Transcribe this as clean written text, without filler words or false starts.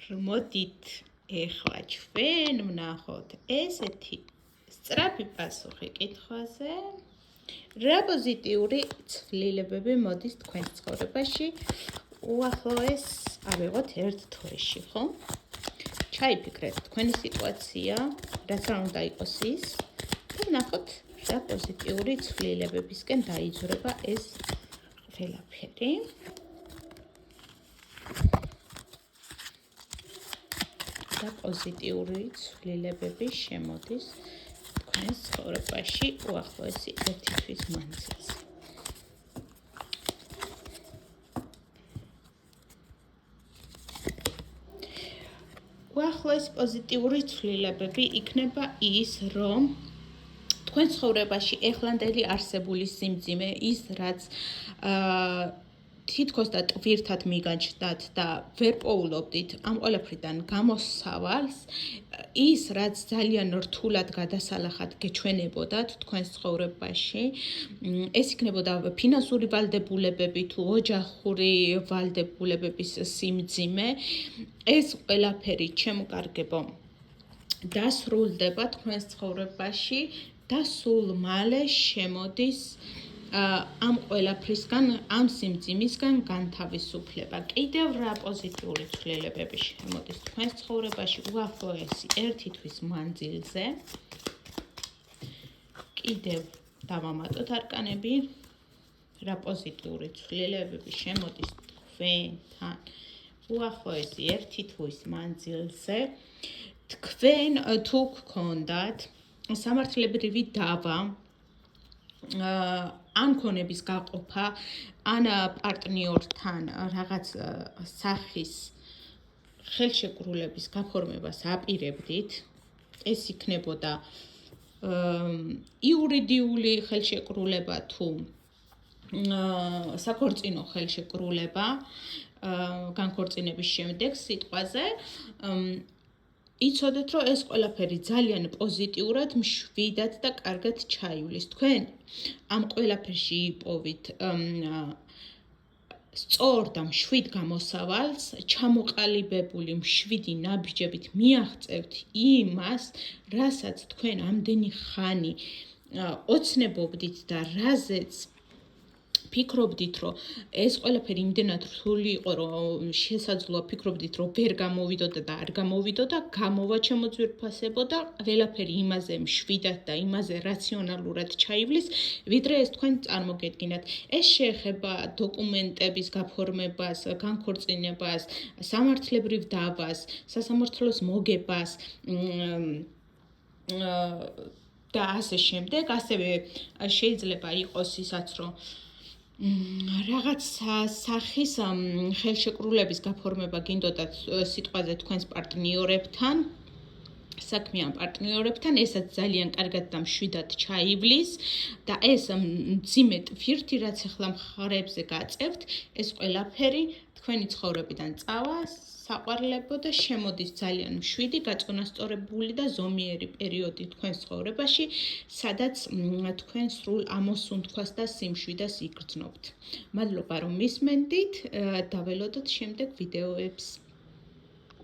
მოდით ეხლა ჩვენ ვნახოთ ესეთი სწრაფი პასუხი კითხვაზე. რა პოზიტიური ცვლილებები მოდის თქვენს ცხოვრებაში უახლოეს ავიღოთ ერთ თვეში, ხო? ჩაიფიქრეთ თქვენი სიტუაცია, რაც რა უნდა იყოს ის და ვნახოთ რა პოზიტიური ცვლილებებისკენ დაიძვრება ეს ყველაფერი. და პოზიტიური ცვლილებები შემოდის თქვენს ცხოვრებაში უახლოესი ერთი თვის მანძილზე. უახლოესი პოზიტიური ცვლილებები იქნება ის, რომ თქვენ ცხოვრებაში ეხლანდელი არსებული სიმძიმე, ის რაც თითქოს და ტვირთად მიგაჩნდათ და ვერ პოულობდით ამ ყველაფრიდან გამოსავალს, ის რაც ძალიან რთულად გადასალახად გეჩვენებოდათ თქვენს ცხოვრებაში, ეს იქნებოდა ფინანსური ვალდებულებები თუ ოჯახური ვალდებულებების სიმძიმე, ეს ყველაფერი ჩემკარგებო დასრულდება თქვენს ცხოვრებაში და სულ მალე შემოდის ამ ყველაფრისგან, ამ სიმძიმისგან განთავისუფლება. კიდევ რა პოზიტიური ცვლილებები შემოდის თქვენს ცხოვრებაში უახლოესი ერთი თვის მანძილზე. კიდევ დავამატოთ არკანები. რა პოზიტიური ცვლილებები შემოდის თქვენთან უახლოესი ერთი თვის მანძილზე. თქვენ თუ გქონდათ სამართლებრივი დავა, ან ქონების გაყოფა, ან პარტნიორთან რაღაც სახის ხელშეკრულების გაფორმებას აპირებდით, ეს იქნებოდა იურიდიული ხელშეკრულება თუ საქორწინო ხელშეკრულება, განქორწინების შემდეგ სიტყვაზე, იცოდეთ, რომ ეს ყველაფერი ძალიან პოზიტიურად, მშვიდად და კარგად ჩაივლის. თქვენ ამ ყველაფერში იპოვით სწორ და მშვიდ გამოსავალს, ჩამოყალიბებული მშვიდი ნაბიჯებით მიაღწევთ იმას, რასაც თქვენ ამდენი ხანი ოცნებობდით და რაზეც ფიქრობდით, რომ ეს ყველაფერი იმდენად რთული იყო, რომ შესაძლოა ფიქრობდით, რომ ვერ გამოვიდოდა და არ გამოვიდოდა, გამოვა ჩემოძვირფასებო და ყველაფერი იმაზე მშვიდად და იმაზე რაციონალურად ჩაივლის, ვიდრე ეს თქვენ წარმოგედგინათ. ეს შეეხება დოკუმენტების გაფორმებას, განქორწინებას, სამართლებრივ დავას, სასამართლოს მოგებას და ასე შემდეგ. ასევე შეიძლება იყოს ისაც, რომ რაღაც სახის ხელშეკრულების გაფორმება გინდოდათ სიტყვაზე თქვენს პარტნიორებთან, საქმიან პარტნიორებთან, ესაც ძალიან კარგად და მშვიდად ჩაივლის და ეს მძიმე ტვირთი, რაც ახლა მხარეებზე გაწევთ, ეს ყველაფერი თქვენი ცხოვრებიდან წავა საყვარლებო და შემოდის ძალიან მშვიდი, გაწონასწორებული და ზომიერი პერიოდი თქვენს ცხოვრებაში, სადაც თქვენ სრულ ამოსუნთქვას და სიმშვიდას იგრძნობთ. მადლობა, რომ მისმენდით, დაველოდოთ შემდეგ ვიდეოებს.